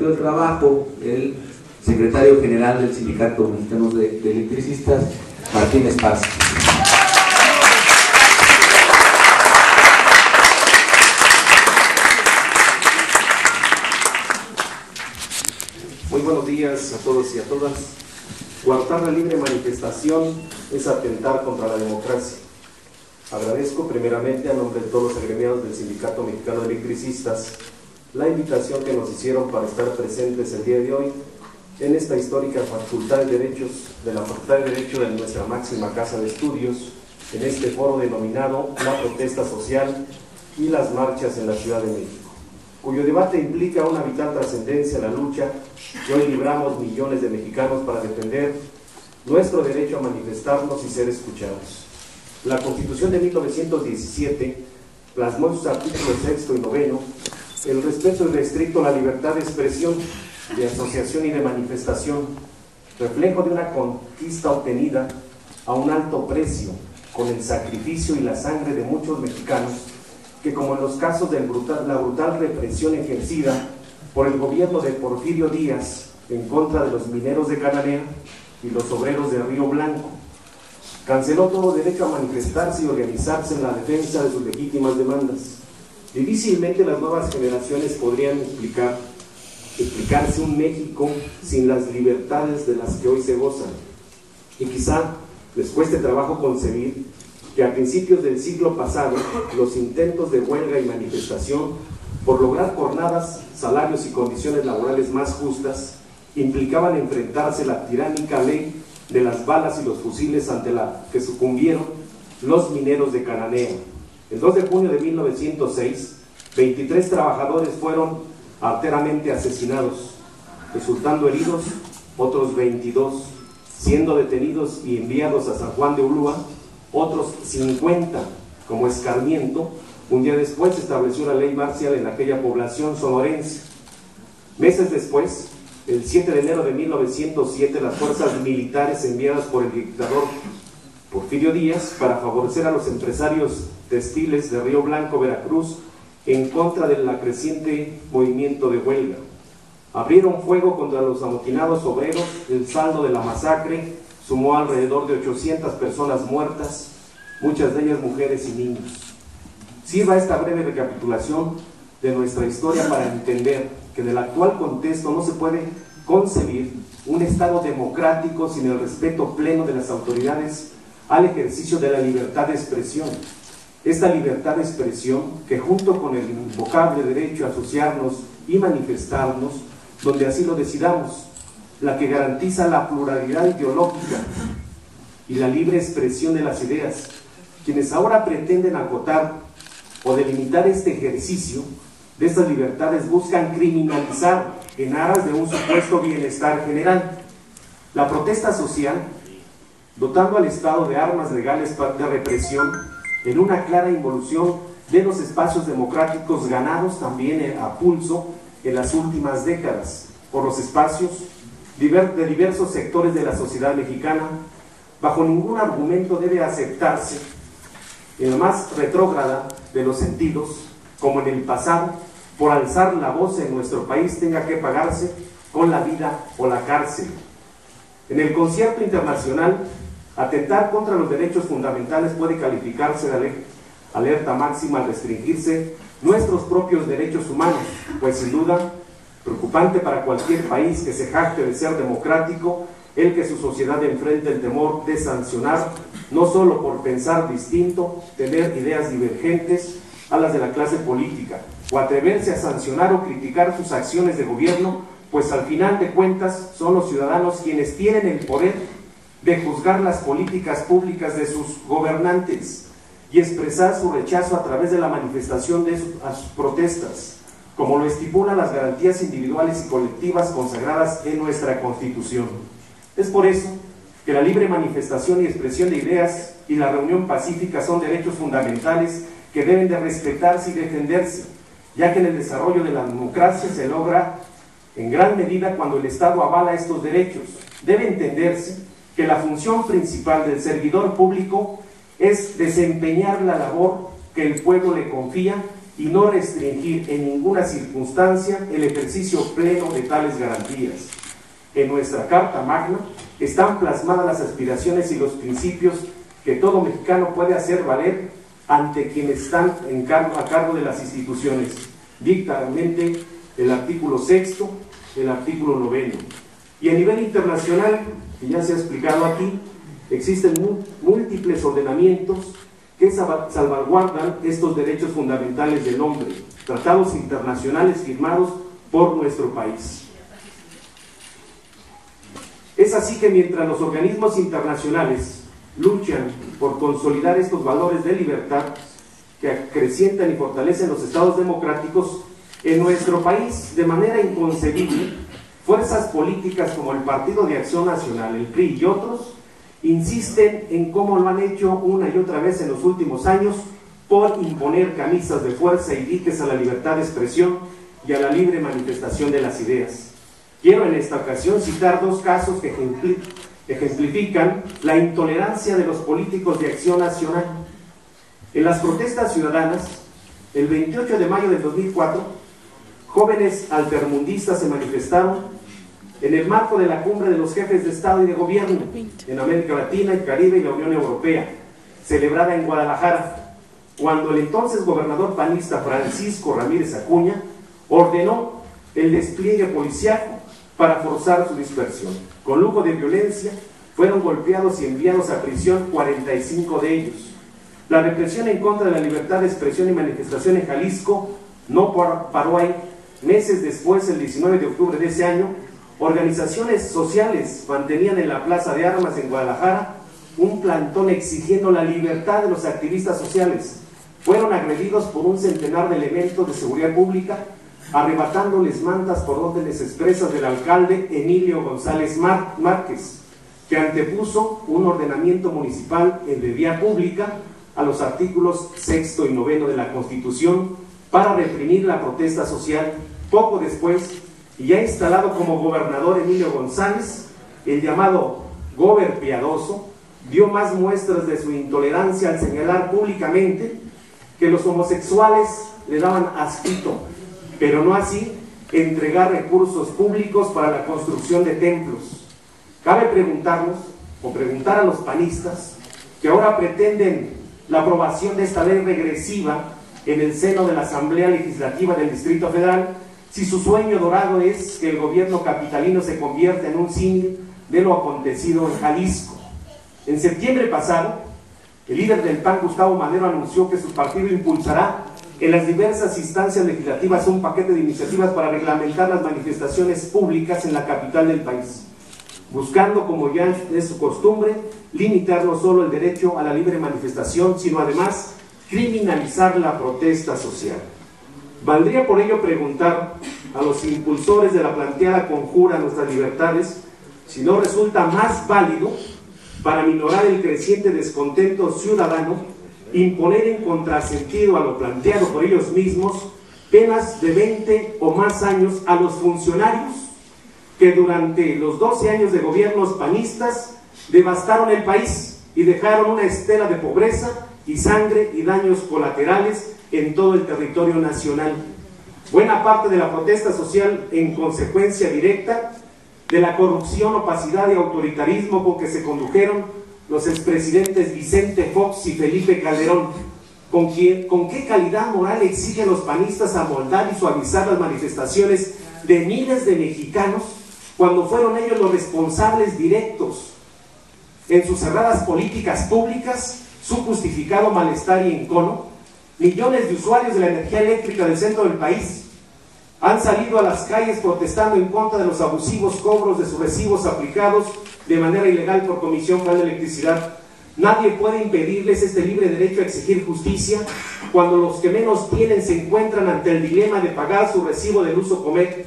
Partido del Trabajo, el secretario general del Sindicato Mexicano de Electricistas, Martín Esparza. Muy buenos días a todos y a todas. Coartar la libre manifestación es atentar contra la democracia. Agradezco primeramente a nombre de todos los agremiados del Sindicato Mexicano de Electricistas la invitación que nos hicieron para estar presentes el día de hoy en esta histórica Facultad de Derechos de la Facultad de Derecho de nuestra máxima casa de estudios, en este foro denominado La Protesta Social y las Marchas en la Ciudad de México, cuyo debate implica una vital trascendencia en la lucha que hoy libramos millones de mexicanos para defender nuestro derecho a manifestarnos y ser escuchados. La Constitución de 1917 plasmó en sus artículos 6 y 9 el respeto irrestricto a la libertad de expresión, de asociación y de manifestación, reflejo de una conquista obtenida a un alto precio, con el sacrificio y la sangre de muchos mexicanos, que como en los casos de la brutal represión ejercida por el gobierno de Porfirio Díaz en contra de los mineros de Cananea y los obreros de Río Blanco, canceló todo derecho a manifestarse y organizarse en la defensa de sus legítimas demandas. Difícilmente las nuevas generaciones podrían explicarse un México sin las libertades de las que hoy se gozan. Y quizá les cueste trabajo concebir que a principios del siglo pasado los intentos de huelga y manifestación por lograr jornadas, salarios y condiciones laborales más justas implicaban enfrentarse a la tiránica ley de las balas y los fusiles ante la que sucumbieron los mineros de Cananea. El 2 de junio de 1906, 23 trabajadores fueron arteramente asesinados, resultando heridos otros 22, siendo detenidos y enviados a San Juan de Ulúa otros 50 como escarmiento. Un día después se estableció la ley marcial en aquella población sonorense. Meses después, el 7 de enero de 1907, las fuerzas militares enviadas por el dictador Porfirio Díaz para favorecer a los empresarios textiles de Río Blanco, Veracruz, en contra del creciente movimiento de huelga. Abrieron fuego contra los amotinados obreros. El saldo de la masacre sumó alrededor de 800 personas muertas, muchas de ellas mujeres y niños. Sirva esta breve recapitulación de nuestra historia para entender que en el actual contexto no se puede concebir un Estado democrático sin el respeto pleno de las autoridades al ejercicio de la libertad de expresión. Esta libertad de expresión, que junto con el invocable derecho a asociarnos y manifestarnos, donde así lo decidamos, la que garantiza la pluralidad ideológica y la libre expresión de las ideas, quienes ahora pretenden acotar o delimitar este ejercicio de estas libertades buscan criminalizar en aras de un supuesto bienestar general. La protesta social, dotando al Estado de armas legales de represión, en una clara involución de los espacios democráticos ganados también a pulso en las últimas décadas por los espacios de diversos sectores de la sociedad mexicana. Bajo ningún argumento debe aceptarse, en la más retrógrada de los sentidos, como en el pasado, por alzar la voz en nuestro país tenga que pagarse con la vida o la cárcel. En el concierto internacional, atentar contra los derechos fundamentales puede calificarse de alerta máxima al restringirse nuestros propios derechos humanos, pues sin duda, preocupante para cualquier país que se jacte de ser democrático, el que su sociedad enfrente el temor de sancionar, no solo por pensar distinto, tener ideas divergentes a las de la clase política, o atreverse a sancionar o criticar sus acciones de gobierno, pues al final de cuentas son los ciudadanos quienes tienen el poder de juzgar las políticas públicas de sus gobernantes y expresar su rechazo a través de la manifestación de a sus protestas, como lo estipulan las garantías individuales y colectivas consagradas en nuestra Constitución. Es por eso que la libre manifestación y expresión de ideas y la reunión pacífica son derechos fundamentales que deben de respetarse y defenderse, ya que en el desarrollo de la democracia se logra en gran medida cuando el Estado avala estos derechos. Debe entenderse que la función principal del servidor público es desempeñar la labor que el pueblo le confía y no restringir en ninguna circunstancia el ejercicio pleno de tales garantías. En nuestra Carta Magna están plasmadas las aspiraciones y los principios que todo mexicano puede hacer valer ante quienes están a cargo de las instituciones. Dictamente el artículo 6, el artículo 9. Y a nivel internacional, que ya se ha explicado aquí, existen múltiples ordenamientos que salvaguardan estos derechos fundamentales del hombre, tratados internacionales firmados por nuestro país. Es así que mientras los organismos internacionales luchan por consolidar estos valores de libertad que acrecientan y fortalecen los estados democráticos, en nuestro país, de manera inconcebible, fuerzas políticas como el Partido de Acción Nacional, el PRI y otros, insisten en cómo lo han hecho una y otra vez en los últimos años por imponer camisas de fuerza y diques a la libertad de expresión y a la libre manifestación de las ideas. Quiero en esta ocasión citar dos casos que ejemplifican la intolerancia de los políticos de Acción Nacional. En las protestas ciudadanas, el 28 de mayo del 2004, jóvenes altermundistas se manifestaron en el marco de la cumbre de los jefes de Estado y de Gobierno en América Latina, el Caribe y la Unión Europea, celebrada en Guadalajara, cuando el entonces gobernador panista Francisco Ramírez Acuña ordenó el despliegue policial para forzar su dispersión. Con lujo de violencia, fueron golpeados y enviados a prisión 45 de ellos. La represión en contra de la libertad de expresión y manifestación en Jalisco no paró ahí. Meses después, el 19 de octubre de ese año, organizaciones sociales mantenían en la Plaza de Armas en Guadalajara un plantón exigiendo la libertad de los activistas sociales. Fueron agredidos por un centenar de elementos de seguridad pública, arrebatándoles mantas por órdenes expresas del alcalde Emilio González Márquez, que antepuso un ordenamiento municipal de vía pública a los artículos 6 y 9 de la Constitución para reprimir la protesta social. Poco después, y ya instalado como gobernador Emilio González, el llamado Gober Piadoso, dio más muestras de su intolerancia al señalar públicamente que los homosexuales le daban asquito, pero no así entregar recursos públicos para la construcción de templos. Cabe preguntarnos, o preguntar a los panistas, que ahora pretenden la aprobación de esta ley regresiva en el seno de la Asamblea Legislativa del Distrito Federal, si su sueño dorado es que el gobierno capitalino se convierta en un símil de lo acontecido en Jalisco. En septiembre pasado, el líder del PAN, Gustavo Madero, anunció que su partido impulsará en las diversas instancias legislativas un paquete de iniciativas para reglamentar las manifestaciones públicas en la capital del país, buscando, como ya es su costumbre, limitar no solo el derecho a la libre manifestación, sino además criminalizar la protesta social. Valdría por ello preguntar a los impulsores de la planteada conjura a nuestras libertades si no resulta más válido, para minorar el creciente descontento ciudadano, imponer en contrasentido a lo planteado por ellos mismos penas de 20 o más años a los funcionarios que durante los 12 años de gobiernos panistas devastaron el país y dejaron una estela de pobreza y sangre y daños colaterales en todo el territorio nacional. Buena parte de la protesta social en consecuencia directa de la corrupción, opacidad y autoritarismo con que se condujeron los expresidentes Vicente Fox y Felipe Calderón. ¿Con qué calidad moral exigen los panistas amoldar y suavizar las manifestaciones de miles de mexicanos cuando fueron ellos los responsables directos en sus cerradas políticas públicas, su justificado malestar y encono? Millones de usuarios de la energía eléctrica del centro del país han salido a las calles protestando en contra de los abusivos cobros de sus recibos aplicados de manera ilegal por Comisión Federal de Electricidad. Nadie puede impedirles este libre derecho a exigir justicia cuando los que menos tienen se encuentran ante el dilema de pagar su recibo de luz o comer.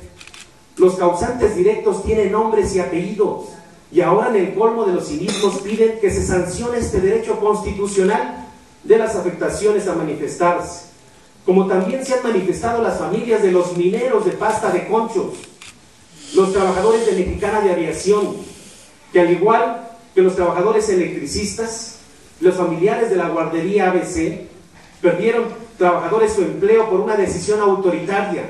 Los causantes directos tienen nombres y apellidos, y ahora en el colmo de los cinismos piden que se sancione este derecho constitucional de las afectaciones a manifestarse, como también se han manifestado las familias de los mineros de Pasta de Conchos, los trabajadores de Mexicana de Aviación, que al igual que los trabajadores electricistas, los familiares de la guardería ABC, perdieron trabajadores su empleo por una decisión autoritaria?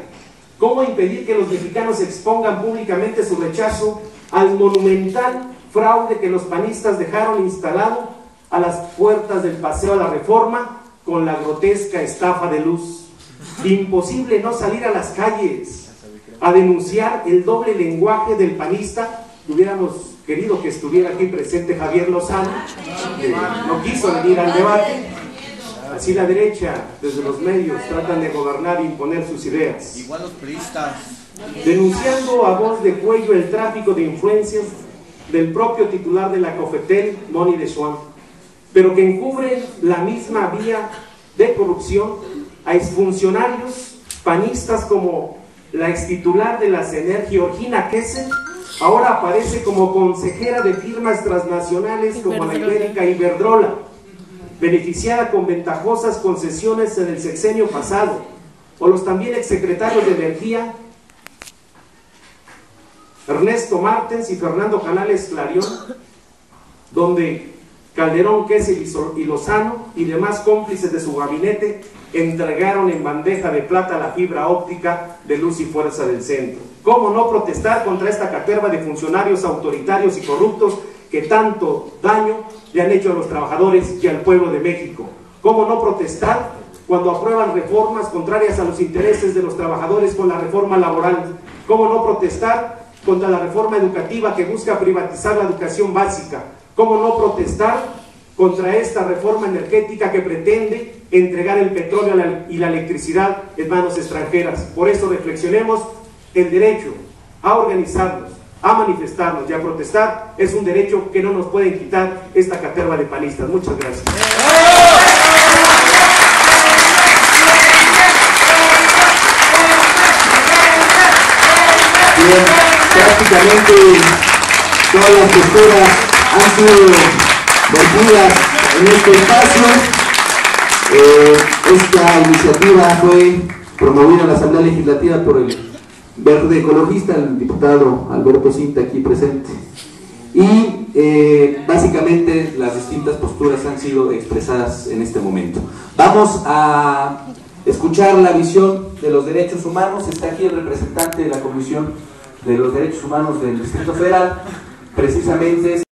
¿Cómo impedir que los mexicanos expongan públicamente su rechazo al monumental fraude que los panistas dejaron instalado a las puertas del Paseo a la Reforma con la grotesca estafa de luz? Imposible no salir a las calles a denunciar el doble lenguaje del panista. Hubiéramos querido que estuviera aquí presente Javier Lozano, que no quiso venir al debate. Así la derecha, desde los medios, tratan de gobernar e imponer sus ideas. Igual los priistas. Denunciando a voz de cuello el tráfico de influencias del propio titular de la COFETEL, Moni de Schwan, pero que encubren la misma vía de corrupción a exfuncionarios panistas como la extitular de la CENER, Georgina Kessel, ahora aparece como consejera de firmas transnacionales como la Ibérica y Iberdrola, beneficiada con ventajosas concesiones en el sexenio pasado, o los también exsecretarios de Energía, Ernesto Martens y Fernando Canales Clarión, donde Calderón, Kessel y Lozano y demás cómplices de su gabinete entregaron en bandeja de plata la fibra óptica de Luz y Fuerza del Centro. ¿Cómo no protestar contra esta caterva de funcionarios autoritarios y corruptos que tanto daño le han hecho a los trabajadores y al pueblo de México? ¿Cómo no protestar cuando aprueban reformas contrarias a los intereses de los trabajadores con la reforma laboral? ¿Cómo no protestar contra la reforma educativa que busca privatizar la educación básica? ¿Cómo no protestar contra esta reforma energética que pretende entregar el petróleo y la electricidad en manos extranjeras? Por eso reflexionemos: el derecho a organizarnos, a manifestarnos y a protestar es un derecho que no nos pueden quitar esta caterva de panistas. Muchas gracias. Bien, prácticamente todas las posturas han sido vertidas en este espacio. Esta iniciativa fue promovida en la Asamblea Legislativa por el verde ecologista, el diputado Alberto Cinta, aquí presente. Y básicamente las distintas posturas han sido expresadas en este momento. Vamos a escuchar la visión de los derechos humanos. Está aquí el representante de la Comisión de los Derechos Humanos del Distrito Federal, precisamente